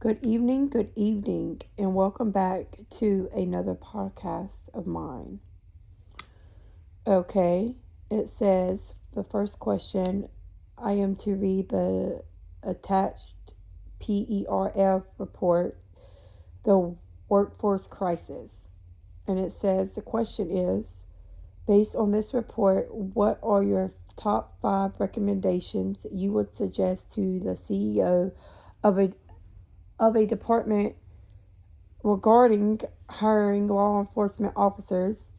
good evening, and welcome back to another podcast of mine. Okay, it says the first question I am to read the attached PERF report, the workforce crisis. And it says the question is based on this report, what are your top five recommendations you would suggest to the CEO of a department regarding hiring law enforcement officers,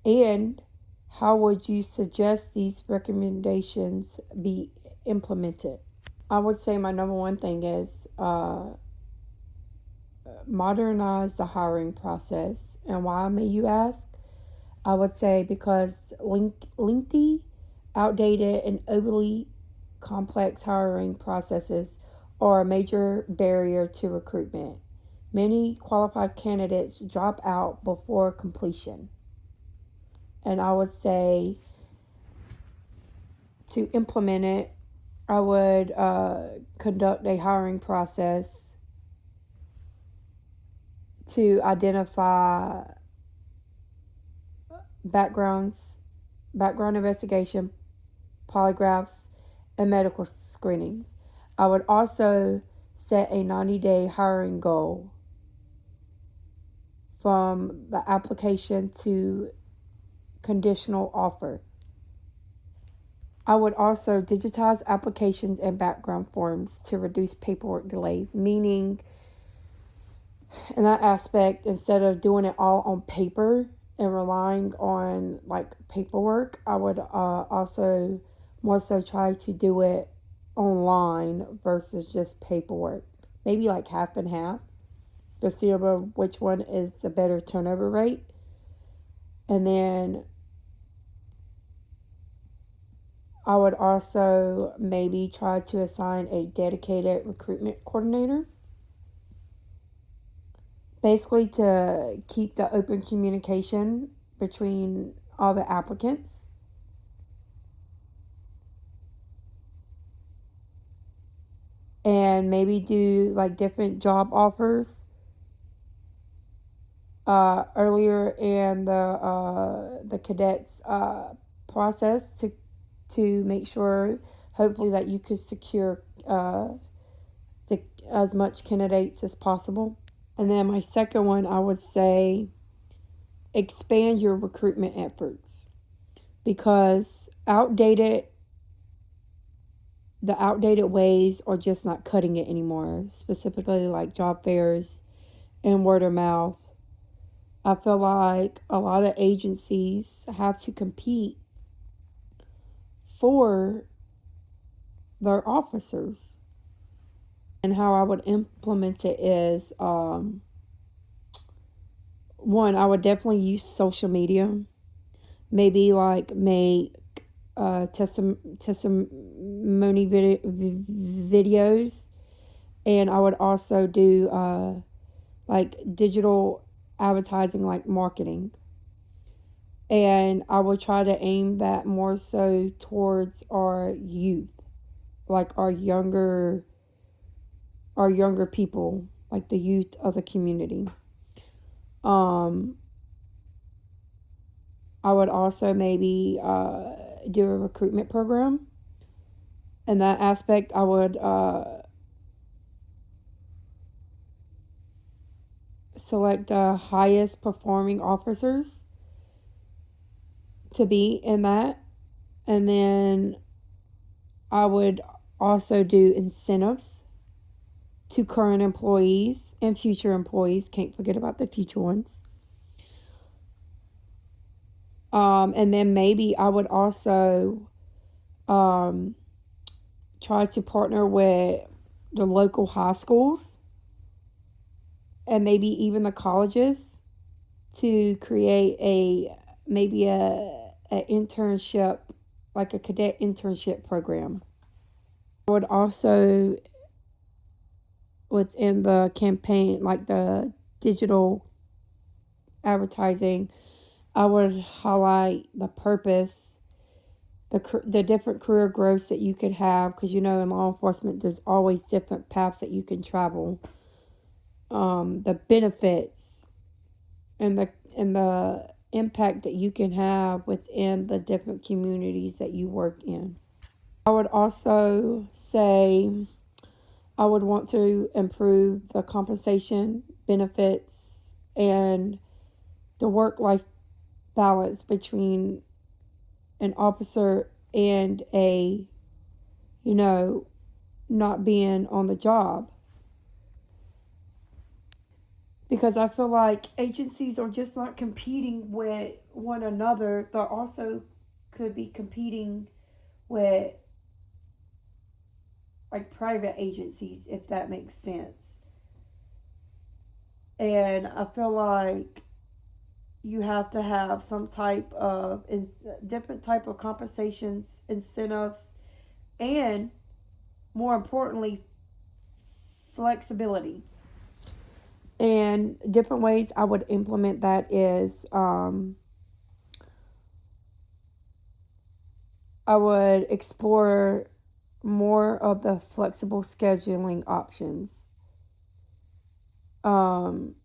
and how would you suggest these recommendations be implemented? I would say my number one thing is modernize the hiring process. And why, may you ask? I would say because lengthy, outdated, and overly complex hiring processes are a major barrier to recruitment. Many qualified candidates drop out before completion. And I would say to implement it, I would conduct a hiring process to identify backgrounds, background investigation, polygraphs, and medical screenings. I would also set a 90-day hiring goal from the application to conditional offer. I would also digitize applications and background forms to reduce paperwork delays, meaning in that aspect, instead of doing it all on paper and relying on like paperwork, I would also more so try to do it online versus just paperwork. Maybe like half and half to see about which one is a better turnover rate. And then I would also maybe try to assign a dedicated recruitment coordinator, basically to keep the open communication between all the applicants. And maybe do like different job offers earlier in the cadets process to make sure, hopefully, that you could secure as much candidates as possible. And then my second one, I would say expand your recruitment efforts, because the outdated ways are just not cutting it anymore, specifically like job fairs and word of mouth. I feel like a lot of agencies have to compete for their officers. And how I would implement it is one, I would definitely use social media. Maybe like make testimony videos. And I would also do like digital advertising, like marketing. And I would try to aim that more so towards our youth, like our younger people, like the youth of the community. Um, I would also maybe do a recruitment program. In that aspect, I would select the highest performing officers to be in that. And then I would also do incentives to current employees and future employees. Can't forget about the future ones. And then maybe I would also um, try to partner with the local high schools and maybe even the colleges to create maybe a internship, like a cadet internship program. I would also, within the campaign, like the digital advertising, I would highlight the purpose, the different career growths that you could have, because in law enforcement there's always different paths that you can travel. the benefits and the impact that you can have within the different communities that you work in. I would also say I would want to improve the compensation, benefits, and the work life balance between an officer and a, you know, not being on the job. Because I feel like agencies are just not competing with one another, they also could be competing with like private agencies, if that makes sense. And I feel like you have to have some type of different type of compensations, incentives, and more importantly, flexibility. And different ways I would implement that is I would explore more of the flexible scheduling options. Um,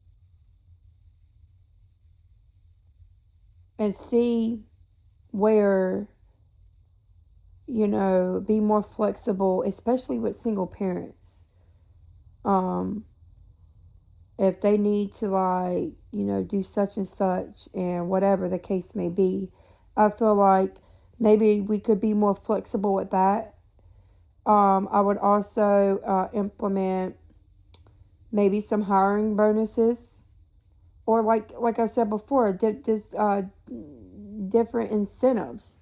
and see where, be more flexible, especially with single parents. Um, if they need to, like, do such and such, and whatever the case may be, I feel like maybe we could be more flexible with that. I would also implement maybe some hiring bonuses, or like I said before, this different incentives.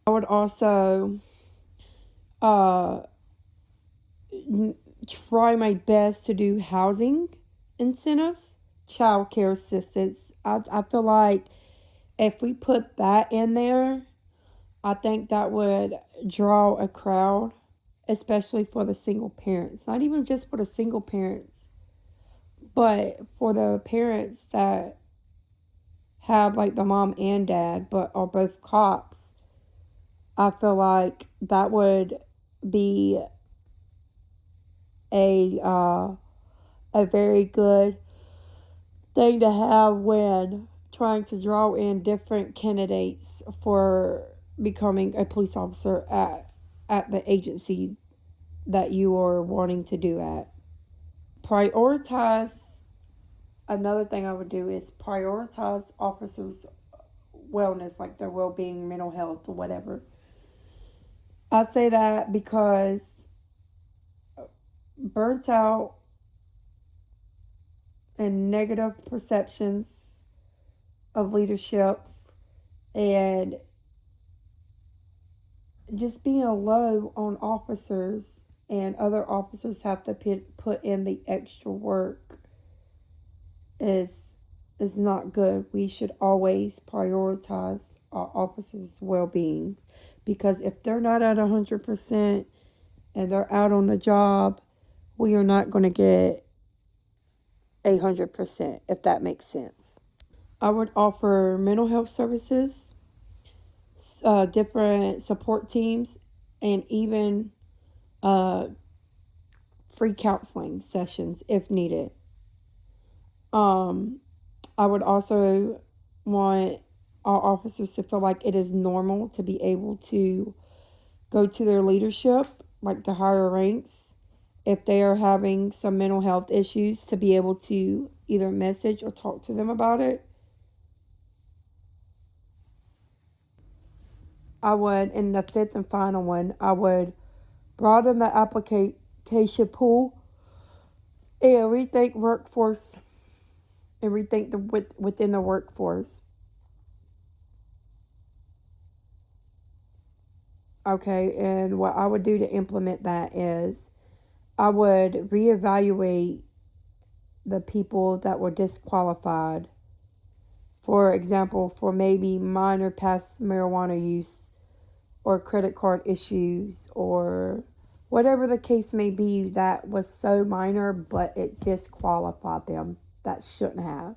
I would also uh, try my best to do housing incentives, child care assistance. I feel like if we put that in there, I think that would draw a crowd, especially for the single parents. Not even just for the single parents, but for the parents that have like the mom and dad, but are both cops. I feel like that would be a uh, a very good thing to have when trying to draw in different candidates for becoming a police officer at the agency that you are wanting to do at. Prioritize Another thing I would do is prioritize officers' wellness, like their well being, mental health, or whatever. I say that because burnt out and negative perceptions of leaderships and just being low on officers, and other officers have to put in the extra work is is not good. We should always prioritize our officers' well-being, because if they're not at 100% and they're out on the job, we are not going to get 100%, if that makes sense. I would offer mental health services, different support teams, and even uh, free counseling sessions if needed. Um, I would also want our officers to feel like it is normal to be able to go to their leadership, like the higher ranks, if they are having some mental health issues, to be able to either message or talk to them about it. I would, in the fifth and final one, I would broaden the application pool and rethink within the workforce. Okay, and what I would do to implement that is I would reevaluate the people that were disqualified. For example, for maybe minor past marijuana use or credit card issues or whatever the case may be that was so minor but it disqualified them, that shouldn't have.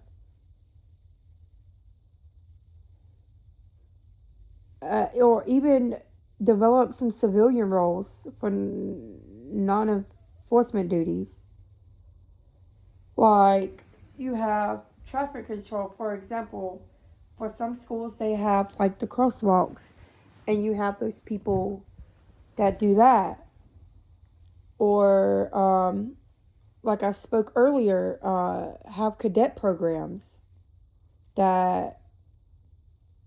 Or even develop some civilian roles for non enforcement duties. Like, you have traffic control, for example. For some schools, they have like the crosswalks, and you have those people that do that. Or, like I spoke earlier, have cadet programs that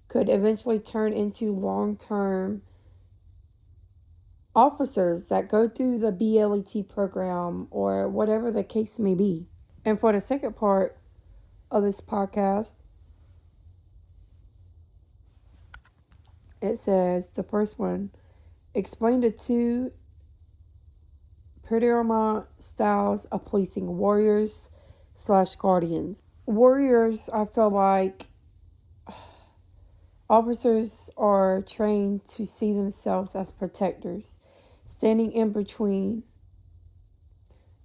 could eventually turn into long term officers that go through the BLET program or whatever the case may be. And for the second part of this podcast, it says the first one, explain the two paramount styles of policing: warriors slash guardians. Warriors, I feel like officers are trained to see themselves as protectors, standing in between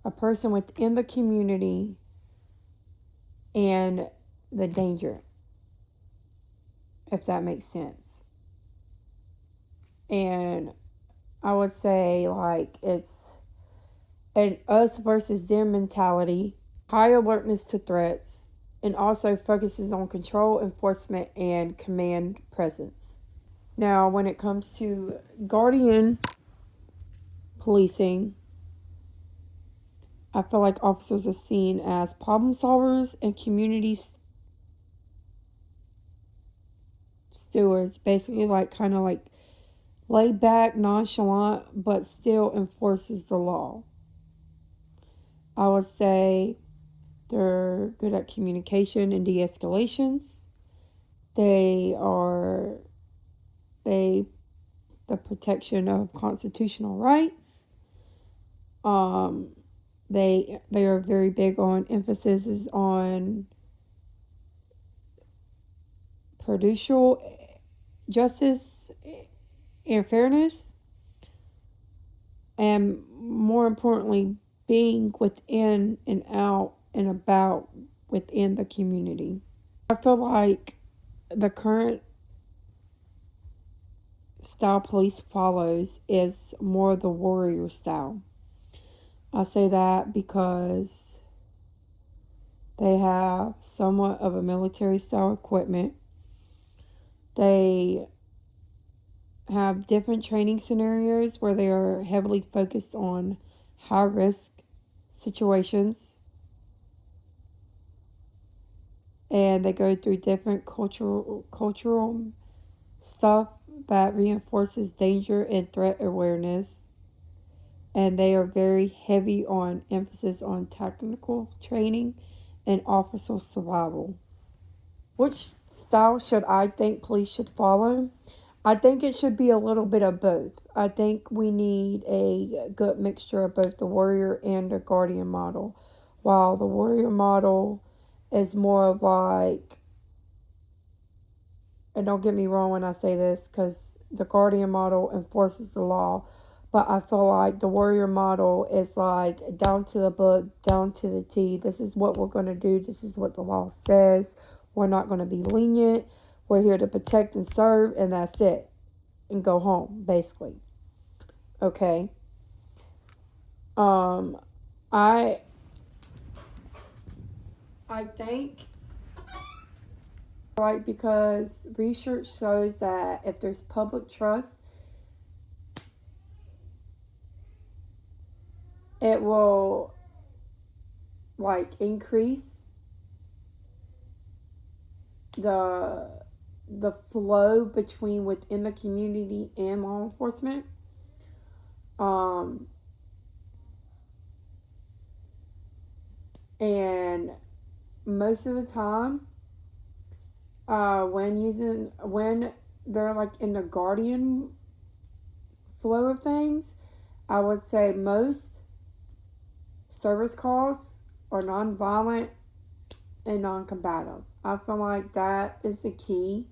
a person within the community and the danger, if that makes sense. And I would say, like, it's an us versus them mentality, high alertness to threats, and also focuses on control, enforcement, and command presence. Now, when it comes to guardian policing, I feel like officers are seen as problem solvers and community stewards, basically, like kind of like laid back, nonchalant, but still enforces the law. I would say they're good at communication and de-escalations. They are the protection of constitutional rights. Um, they are very big on emphasis on prudential justice and fairness, and more importantly, being within and out and about within the community. I feel like the current style police follows is more the warrior style. I say that because they have somewhat of a military style equipment. They have different training scenarios where they are heavily focused on high risk situations, and they go through different cultural stuff that reinforces danger and threat awareness, and they are very heavy on emphasis on technical training and officer survival. Which style should I think police should follow? I think it should be a little bit of both. I think we need a good mixture of both the warrior and the guardian model. While the warrior model is more of like, and don't get me wrong when I say this, because the guardian model enforces the law, but I feel like the warrior model is like down to the book, down to the T. This is what we're going to do. This is what the law says. We're not going to be lenient. We're here to protect and serve, and that's it. And go home, basically. Okay. Um, I I think, like, because research shows that if there's public trust, it will like increase the flow between within the community and law enforcement. Um, and most of the time, when they're like in the guardian flow of things, I would say most service calls are non-violent and non-combative. I feel like that is the key,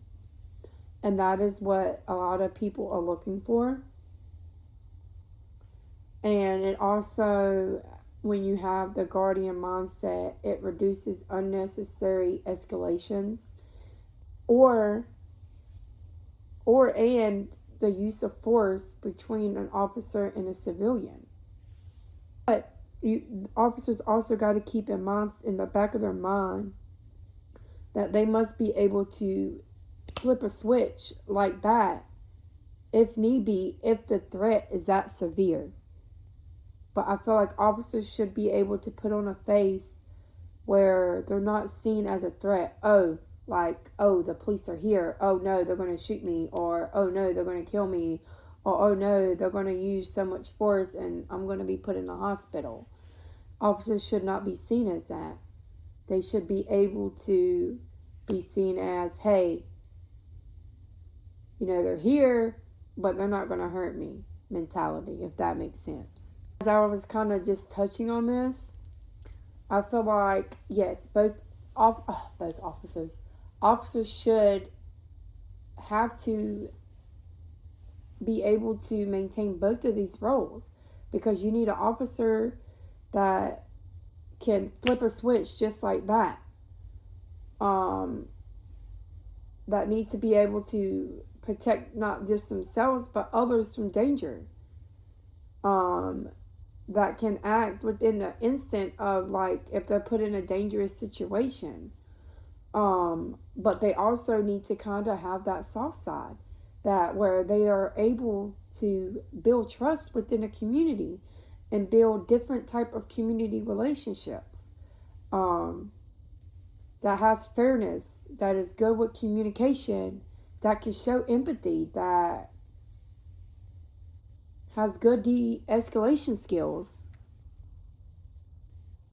and that is what a lot of people are looking for. And it also, when you have the guardian mindset, it reduces unnecessary escalations or and the use of force between an officer and a civilian. But officers also got to keep in mind, in the back of their mind, that they must be able to flip a switch like that if need be, if the threat is that severe. But I feel like officers should be able to put on a face where they're not seen as a threat. Oh, like, oh, the police are here. Oh no, they're going to shoot me. Or oh no, they're going to kill me. Or oh no, they're going to use so much force and I'm going to be put in the hospital. Officers should not be seen as that. They should be able to be seen as, hey, they're here, but they're not going to hurt me mentality, if that makes sense. As I was kind of just touching on this, I feel like, yes, both officers should have to be able to maintain both of these roles, because you need an officer that can flip a switch just like that. That needs to be able to protect not just themselves but others from danger. That can act within the instant of, like, if they're put in a dangerous situation. But they also need to kind of have that soft side, that where they are able to build trust within a community and build different type of community relationships. That has fairness, that is good with communication, that can show empathy, that has good de-escalation skills.